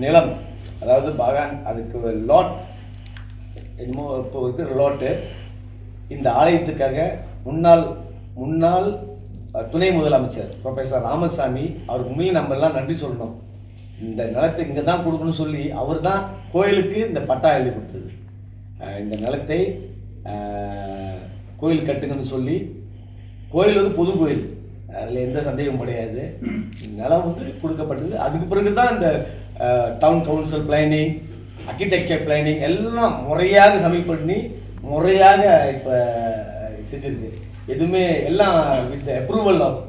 நிலம், அதாவது பாகான், அதுக்கு லாட் என்னமோ இப்போ இருக்கிற லாட்டு இந்த ஆலயத்துக்காக முன்னாள் துணை முதலமைச்சர் ப்ரொஃபஸர் ராமசாமி அவருக்கு உண்மையும் நம்ம எல்லாம் நன்றி சொல்லணும். இந்த நிலத்தை இங்கே தான் கொடுக்கணும்னு சொல்லி அவர் தான் கோயிலுக்கு இந்த பட்டா எழுதி கொடுத்தது. இந்த நிலத்தை கோயில் கட்டுங்கன்னு சொல்லி, கோயில் வந்து பொது கோயில், அதில் எந்த சந்தேகமும் கிடையாது. நிலம் வந்து கொடுக்கப்பட்டது. அதுக்கு பிறகு தான் இந்த town council planning, architecture planning எல்லாம் முறையாக சப்மிட் பண்ணி முறையாக இப்போ செஞ்சுருக்கு. எதுவுமே எல்லாம் with approval of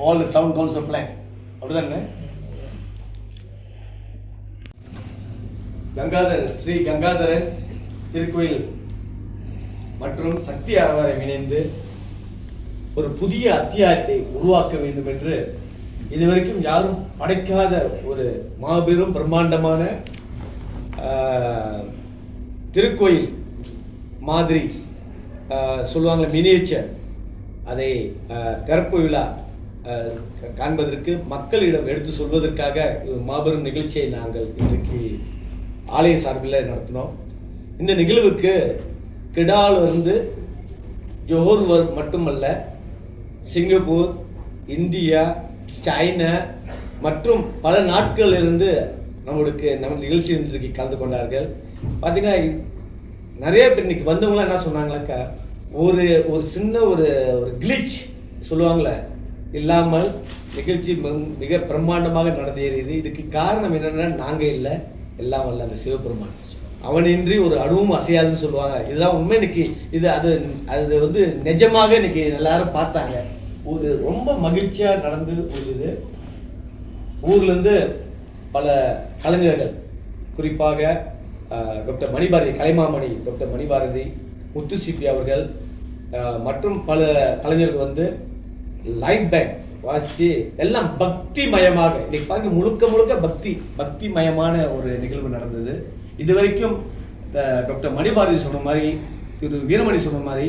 all town council plan. அப்படிதானே? ஸ்ரீ கங்காதரன் திருக்கோயில் மற்றும் சக்தி ஆவாரம் இணைந்து ஒரு புதிய அத்தியாயத்தை உருவாக்க வேண்டும் என்று இதுவரைக்கும் யாரும் படைக்காத ஒரு மாபெரும் பிரம்மாண்டமான திருக்கோயில் மாதிரி சொல்லுவாங்க, மினியேச்சர், அதை திறப்பு விழா காண்பதற்கு மக்களிடம் எடுத்து சொல்வதற்காக மாபெரும் நிகழ்ச்சியை நாங்கள் இன்றைக்கு ஆலய சார்பில் நடத்தினோம். இந்த நிகழ்வுக்கு கிடாலிருந்து ஜோஹர் மட்டுமல்ல, சிங்கப்பூர், இந்தியா, சைனா மற்றும் பல நாட்களிலிருந்து நம்ம நிகழ்ச்சி இன்றைக்கு கலந்து கொண்டார்கள். பார்த்தீங்கன்னா நிறைய பேர் இன்னைக்கு வந்தவங்களாம் என்ன சொன்னாங்களாக்கா, ஒரு சின்ன ஒரு கிளிச் சொல்லுவாங்களே இல்லாமல் நிகழ்ச்சி மிக பிரம்மாண்டமாக நடந்தேறியது. இதுக்கு காரணம் என்னென்னா நாங்கள் இல்லை, எல்லாம் வல்ல அந்த சிவபெருமான், அவனின்றி ஒரு அணுவும் அசையாதுன்னு சொல்லுவாங்க. இதுதான் உண்மை. இன்னைக்கு அது வந்து நிஜமாக இன்னைக்கு எல்லாரும் பார்த்தாங்க. ஒரு ரொம்ப மகிழ்ச்சியாக நடந்து ஒரு ஊர்லேருந்து பல கலைஞர்கள், குறிப்பாக டாக்டர் மணிபாரதி, கலைமாமணி டாக்டர் மணிபாரதி, முத்துசிப்பி அவர்கள் மற்றும் பல கலைஞர்கள் வந்து லைவ் பேண்ட் வாசித்து எல்லாம் பக்தி மயமாக இன்னைக்கு பார்க்க முழுக்க பக்தி மயமான ஒரு நிகழ்வு நடந்தது. இதுவரைக்கும் டாக்டர் மணிபாரதி சொன்ன மாதிரி, திரு வீரமணி சொன்ன மாதிரி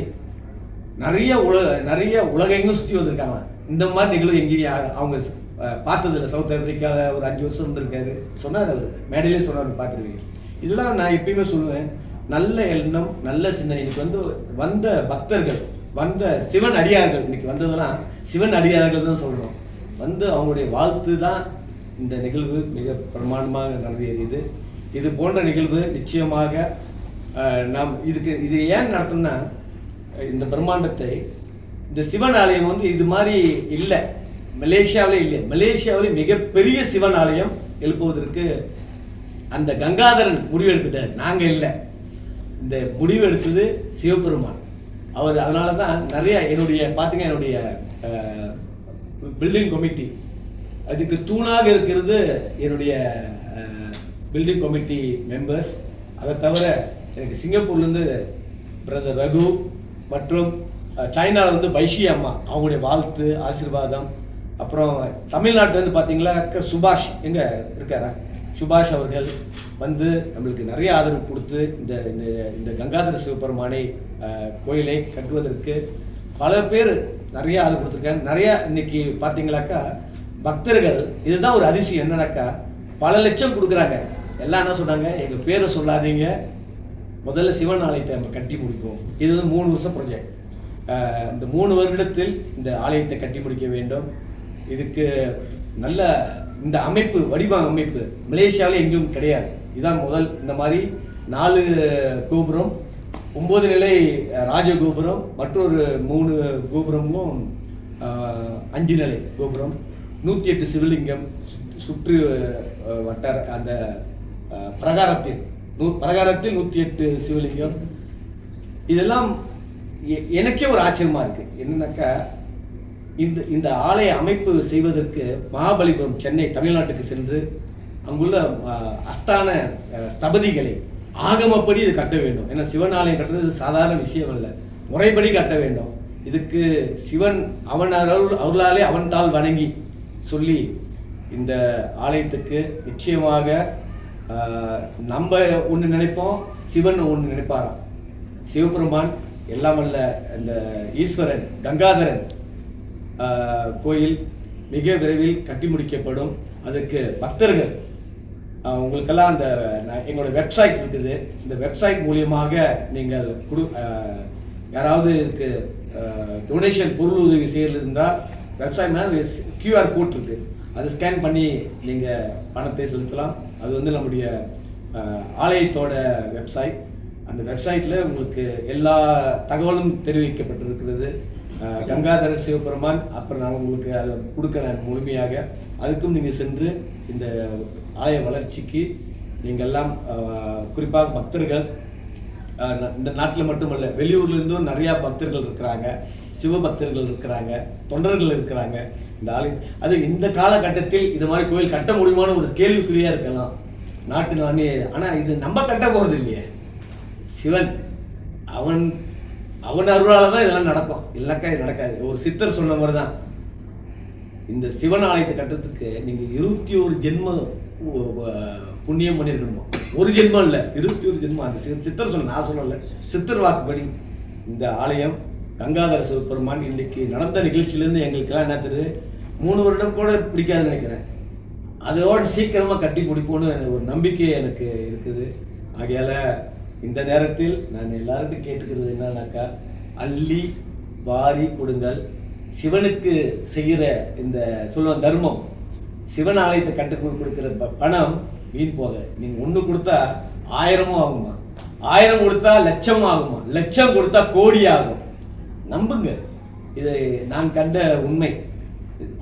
நிறைய உலகெங்கும் சுற்றி வந்திருக்காங்க. இந்த மாதிரி நிகழ்வு எங்கேயும் அவங்க பார்த்ததில்லை. சவுத் ஆப்பிரிக்காவில் ஒரு 5 வருஷம் இருந்திருக்காரு சொன்னார், அவர் மேடையிலே சொன்னார், பார்த்துருக்கீங்க. இதெல்லாம் நான் எப்பயுமே சொல்லுவேன், நல்ல எண்ணம், நல்ல சிந்தனை. இன்னைக்கு வந்து வந்த பக்தர்கள், வந்த சிவன் அடியார்கள், இன்னைக்கு வந்ததெல்லாம் சிவன் அடியார்கள் தான் சொல்கிறோம். வந்து அவங்களுடைய வாழ்த்து தான் இந்த நிகழ்வு மிக பிரமாண்டமாக நடந்தேறியது. இது போன்ற நிகழ்வு நிச்சயமாக நாம் இது ஏன் நடத்தணும்னா, இந்த பிரம்மாண்டத்தை, இந்த சிவன் ஆலயம் வந்து இது மாதிரி இல்லை, மலேசியாவிலே இல்லை. மலேசியாவிலே மிகப்பெரிய சிவன் ஆலயம் எழுப்புவதற்கு அந்த கங்காதரன் முடிவெடுத்துட்டார், நாங்கள் இல்லை. இந்த முடிவு எடுத்தது சிவபெருமான் அவர். அதனால தான் நிறைய என்னுடைய பில்டிங் கமிட்டி, அதுக்கு தூணாக இருக்கிறது என்னுடைய பில்டிங் கமிட்டி மெம்பர்ஸ். அதை தவிர எனக்கு சிங்கப்பூர்லேருந்து பிரதர் ரகு மற்றும் சைனாவில் வந்து பைஷி அம்மா, அவங்களுடைய வாழ்த்து ஆசீர்வாதம். அப்புறம் தமிழ்நாட்டிலேருந்து பார்த்தீங்களா சுபாஷ், எங்கே இருக்காரா, சுபாஷ் அவர்கள் வந்து நம்மளுக்கு நிறைய ஆதரவு கொடுத்து இந்த கங்காதர சிவபெருமானை கோயிலை கட்டுவதற்கு பல பேர் நிறைய ஆதரவு கொடுத்துருக்காங்க. நிறையா இன்னைக்கு பார்த்தீங்களாக்கா பக்தர்கள், இதுதான் ஒரு அதிசயம் என்னன்னாக்கா, பல லட்சம் கொடுக்குறாங்க. எல்லாம் என்ன சொன்னாங்க, எங்கள் பேரை சொல்லாதீங்க, முதல்ல சிவன் ஆலயத்தை நம்ம கட்டி முடிப்போம். இது வந்து 3 வருஷம் ப்ராஜெக்ட். இந்த 3 வருடத்தில் இந்த ஆலயத்தை கட்டி முடிக்க வேண்டும். இதுக்கு நல்ல இந்த அமைப்பு, வடிவ அமைப்பு மலேசியாவில் எங்கேயும் கிடையாது. இதுதான் முதல். இந்த மாதிரி 4 கோபுரம், 9 நிலை ராஜகோபுரம், மற்றொரு 3 கோபுரமும் 5 நிலை கோபுரம், 108 சிவலிங்கம் சுற்று வட்டார அந்த பிரகாரத்தில் 108 சிவலிங்கம். இதெல்லாம் எனக்கே ஒரு ஆச்சரியமா இருக்கு. என்னன்னாக்கா, இந்த ஆலய அமைப்பு செய்வதற்கு மகாபலிபுரம், சென்னை, தமிழ்நாட்டுக்கு சென்று அங்குள்ள அஸ்தான ஸ்தபதிகளை ஆகமப்படி இது கட்ட வேண்டும். ஏன்னா சிவன் ஆலயம் கட்டுறது சாதாரண விஷயம் அல்ல, முறைப்படி கட்ட வேண்டும். இதுக்கு சிவன் அவன் அருளாலே அவன் தாள் வணங்கி சொல்லி இந்த ஆலயத்துக்கு நிச்சயமாக நம்ம ஒன்று நினைப்போம், சிவன் ஒன்று நினைப்பாராம். சிவபெருமான் எல்லாம் வல்ல இந்த ஈஸ்வரன் கங்காதரன் கோயில் மிக விரைவில் கட்டி முடிக்கப்படும். அதுக்கு பக்தர்கள் உங்களுக்கெல்லாம் அந்த எங்களோட வெப்சைட் இருக்குது. இந்த வெப்சைட் மூலியமாக நீங்கள் யாராவது இதுக்கு டொனேஷன் பொருள் உதவி செய்யறது இருந்தால் வெப்சைட் மேலே QR கோட் இருக்குது, அதை ஸ்கேன் பண்ணி நீங்கள் பணத்தை செலுத்தலாம். அது வந்து நம்முடைய ஆலயத்தோட வெப்சைட். அந்த வெப்சைட்டில் உங்களுக்கு எல்லா தகவலும் தெரிவிக்கப்பட்டிருக்கிறது. கங்காதர சிவபெருமான் அப்புறம் நான் உங்களுக்கு அதை கொடுக்குறேன் முழுமையாக. அதுக்கும் நீங்கள் சென்று இந்த ஆலய வளர்ச்சிக்கு நீங்கள் எல்லாம் குறிப்பாக பக்தர்கள் இந்த நாட்டில் மட்டுமல்ல வெளியூர்லேருந்தும் நிறையா பக்தர்கள் இருக்கிறாங்க, சிவபக்தர்கள் இருக்கிறாங்க, தொண்டர்கள் இருக்கிறாங்க. இந்த ஆலயம் அது இந்த காலகட்டத்தில் இது மாதிரி கோயில் கட்ட முடியுமான ஒரு கேள்விக்குறியாக இருக்கலாம் நாட்டு நானே. ஆனால் இது நம்ம கட்ட போகிறது இல்லையே, சிவன் அவன் அருளால் தான் இதெல்லாம் நடக்கும், இல்லைக்கா இது நடக்காது. ஒரு சித்தர் சொன்ன மாதிரி தான் இந்த சிவன் ஆலயத்தை கட்டுறதுக்கு நீங்கள் 21 ஜென்மம் புண்ணியம் பண்ணியிருக்கணுமா. ஒரு ஜென்மம் இல்லை, 21 ஜென்மம். அந்த சித்தர் சொன்ன, நான் சொல்லலை, சித்தர் வாக்குப்படி இந்த ஆலயம் கங்காதர சிவபெருமான் இன்னைக்கு நடந்த நிகழ்ச்சியிலேருந்து எங்களுக்கெல்லாம் என்ன தெரியுது, 3 வருடம் கூட பிடிக்காதுன்னு நினைக்கிறேன். அதோட சீக்கிரமாக கட்டி பிடிப்போன்னு ஒரு நம்பிக்கை எனக்கு இருக்குது. ஆகையால் இந்த நேரத்தில் நான் எல்லாருக்கும் கேட்டுக்கிறது என்னன்னாக்கா, அள்ளி வாரி கொடுங்கள். சிவனுக்கு செய்கிற இந்த சொல்லுவாங்க தர்மம், சிவன் ஆலயத்தை கட்டு கொடுக்குற பணம் வீண் போக. நீங்கள் 1 கொடுத்தா 1000 ஆகுமா, 1000 கொடுத்தா லட்சம் ஆகுமா, லட்சம் கொடுத்தா கோடி ஆகும். நம்புங்க, இது நான் கண்ட உண்மை.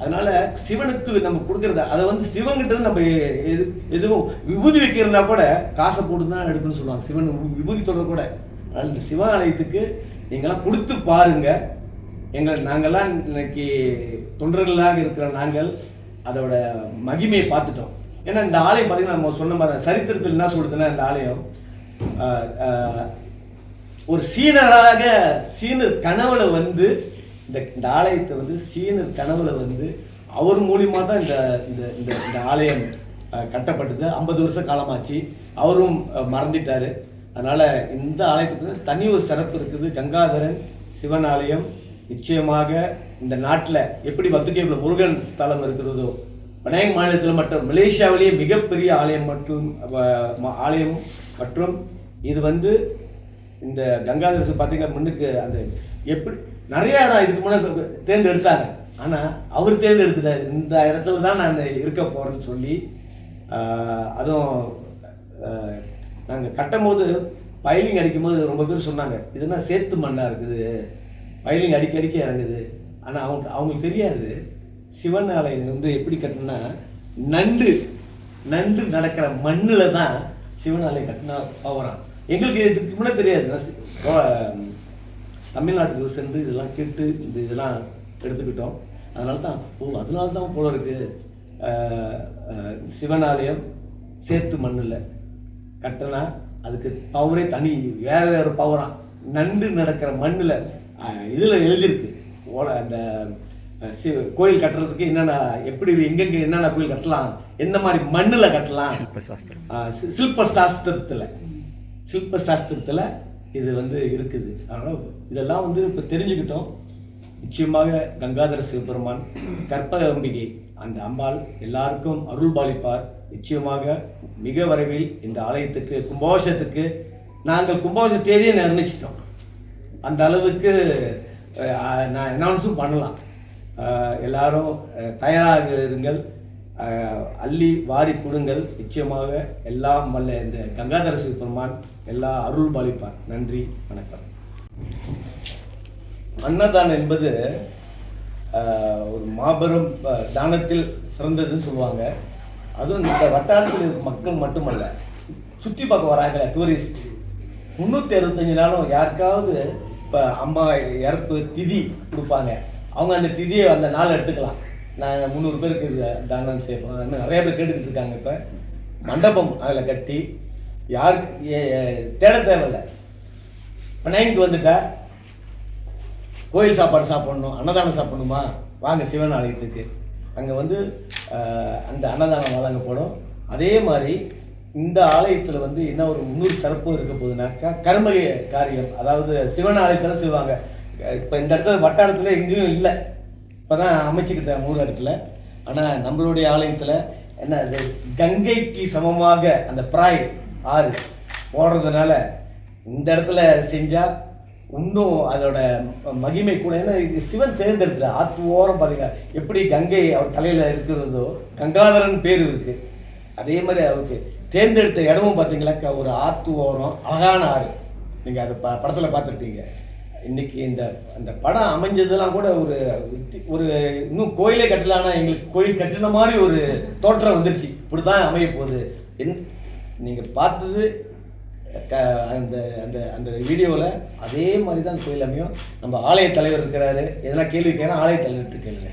அதனால சிவனுக்கு நம்ம கொடுக்கறத அதை வந்து சிவன்கிட்ட நம்ம எதுவும் விபூதி வைக்கிறதா கூட காசை போட்டு தான் எடுக்கணும்னு சொல்லுவாங்க. சிவன் விபூதி தொடர கூட. அதனால் இந்த சிவாலயத்துக்கு நீங்களாம் கொடுத்து பாருங்க. நாங்கள்லாம் இன்னைக்கு தொண்டர்களாக இருக்கிற நாங்கள் அதோட மகிமையை பார்த்துட்டோம். ஏன்னா இந்த ஆலயம் பார்த்தீங்கன்னா நம்ம சொன்ன மாதிரி சரித்திரத்தில் என்ன சொல்றதுன்னா, இந்த ஆலயம் ஒரு சீனர் கனவுல வந்து இந்த ஆலயத்தை வந்து சீனர் கனவுல வந்து அவர் மூலியமாக தான் இந்த ஆலயம் கட்டப்பட்டது. 50 வருஷ காலமாச்சு, அவரும் மறந்துட்டாரு. அதனால இந்த ஆலயத்துக்கு தனி ஒரு சிறப்பு இருக்குது. கங்காதரன் சிவன் ஆலயம் நிச்சயமாக இந்த நாட்டில் எப்படி பத்துக்கேபில் முருகன் ஸ்தலம் இருக்கிறதோ, விநாயக மாநிலத்தில் மற்றும் மலேசியாவிலேயே மிகப்பெரிய ஆலயம் மற்றும் இது வந்து இந்த கங்காதர சிவன் பார்த்தீங்கன்னா முன்னுக்கு அந்த எப்படி நிறைய இடம் இதுக்கு முன்னாடி தேர்ந்தெடுத்தாங்க. ஆனால் அவர் தேர்ந்தெடுத்துட்டார், இந்த இடத்துல தான் நான் இருக்க போகிறேன்னு சொல்லி. அதுவும் நாங்கள் கட்டும் போது பைலிங் அடிக்கும்போது ரொம்ப பேர் சொன்னாங்க, இதுனா சேத்து மண்ணாக இருக்குது, பைலிங் அடிக்க இறங்குது. ஆனால் அவங்களுக்கு தெரியாது சிவன் ஆலயம் வந்து எப்படி கட்டினா நண்டு நடக்கிற மண்ணில் தான் சிவன் ஆலயம் கட்டினா போகிறான். எங்களுக்கு இதுக்கு முன்னாடி தெரியாது. தமிழ்நாட்டுக்கு சென்று இதெல்லாம் கேட்டு இதெல்லாம் எடுத்துக்கிட்டோம். அதனால தான் போல இருக்கு சிவன் ஆலயம் சேத்து மண்ணில் கட்டினா அதுக்கு பவரே தனி, வேறு பவராக. நண்டு நடக்கிற மண்ணில் இதில் எழுதியிருக்கு. அந்த கோயில் கட்டுறதுக்கு என்னென்ன எப்படி எங்கெங்கே என்னென்ன கோயில் கட்டலாம், எந்த மாதிரி மண்ணில் கட்டலாம், சில்ப சாஸ்திரத்தில் இது வந்து இருக்குது. அதனால் இதெல்லாம் வந்து இப்போ தெரிஞ்சுக்கிட்டோம். நிச்சயமாக கங்காதர சிவபெருமான் கற்பகம்பிகை அந்த அம்பாள் எல்லாருக்கும் அருள் பாலிப்பார். நிச்சயமாக மிக விரைவில் இந்த ஆலயத்துக்கு கும்பாபிஷேகத்துக்கு நாங்கள் கும்பாபிஷேக தேதியை நிர்ணயிச்சிட்டோம். அந்த அளவுக்கு நான் அனௌன்ஸும் பண்ணலாம். எல்லாரும் தயாராக இருங்கள், அள்ளி வாரி கொடுங்கள். நிச்சயமாக எல்லாம் வல்ல இந்த கங்காதர சிவபெருமான் எல்லா அருள் பாலிப்பார். நன்றி, வணக்கம். அன்னதானம் என்பது ஒரு மாபெரும் தானத்தில் சிறந்ததுன்னு சொல்லுவாங்க. அதுவும் இந்த வட்டாரத்தில் இருக்க மக்கள் மட்டுமல்ல, சுற்றி பார்க்க வராங்க டூரிஸ்ட். 365 நாளும் யாருக்காவது இப்போ அம்மா இறப்பு திதி கொடுப்பாங்க, அவங்க அந்த திதியை அந்த நாள் எடுத்துக்கலாம். நான் 300 பேருக்கு தானம் செய்யப்போம். இன்னும் நிறைய பேர் கேட்டுக்கிட்டு இருக்காங்க. இப்போ மண்டபம் அதில் கட்டி யாருக்கு தேட தேவையில்லை. இப்போ நைனுக்கு வந்துட்டா கோயில் சாப்பாடு சாப்பிட்ணும், அன்னதானம் சாப்பிடணுமா, வாங்க சிவன் ஆலயத்துக்கு. அங்கே வந்து அந்த அன்னதானம் வழங்கப்படும். அதே மாதிரி இந்த ஆலயத்தில் வந்து என்ன ஒரு 300 சிறப்பு இருக்க போகுதுனாக்கா, கர்ம காரியம், அதாவது சிவன் ஆலயத்தில் செய்வாங்க. இப்போ இந்த இடத்துல வட்டாரத்தில் எங்கேயும் இல்லை, இப்போ தான் அமைச்சுக்கிட்டேன் 3 இடத்துல. ஆனால் நம்மளுடைய ஆலயத்தில் என்ன அது கங்கைக்கு சமமாக அந்த பிராய் ஆறு போடுறதுனால இந்த இடத்துல செஞ்சால் இன்னும் அதோட மகிமை கூட. ஏன்னா இது சிவன் தேர்ந்தெடுத்துற ஆற்று ஓரம் பாருங்க, எப்படி கங்கை அவர் தலையில் இருக்கிறதோ கங்காதரன் பேர் இருக்கு, அதே மாதிரி அவருக்கு தேர்ந்தெடுத்த இடமும் பார்த்தீங்களா ஒரு ஆற்று ஓரம், அழகான ஆறு. நீங்கள் அது படத்தில் பார்த்துருப்பீங்க. இன்னைக்கு அந்த படம் அமைஞ்சதெல்லாம் கூட ஒரு இன்னும் கோயிலே கட்டலான்னா எங்களுக்கு கோயில் கட்டின மாதிரி ஒரு தோற்றம் வந்துருச்சு. இப்படி தான் அமைய போகுது. நீங்கள் பார்த்தது அந்த அந்த அந்த வீடியோவில் அதே மாதிரி தான் கோயில் அமையும். நம்ம ஆலய தலைவர் இருக்கிறாரு, எதனா கேள்வி கேட்கலாம், ஆலய தலைவர் கேளுங்க.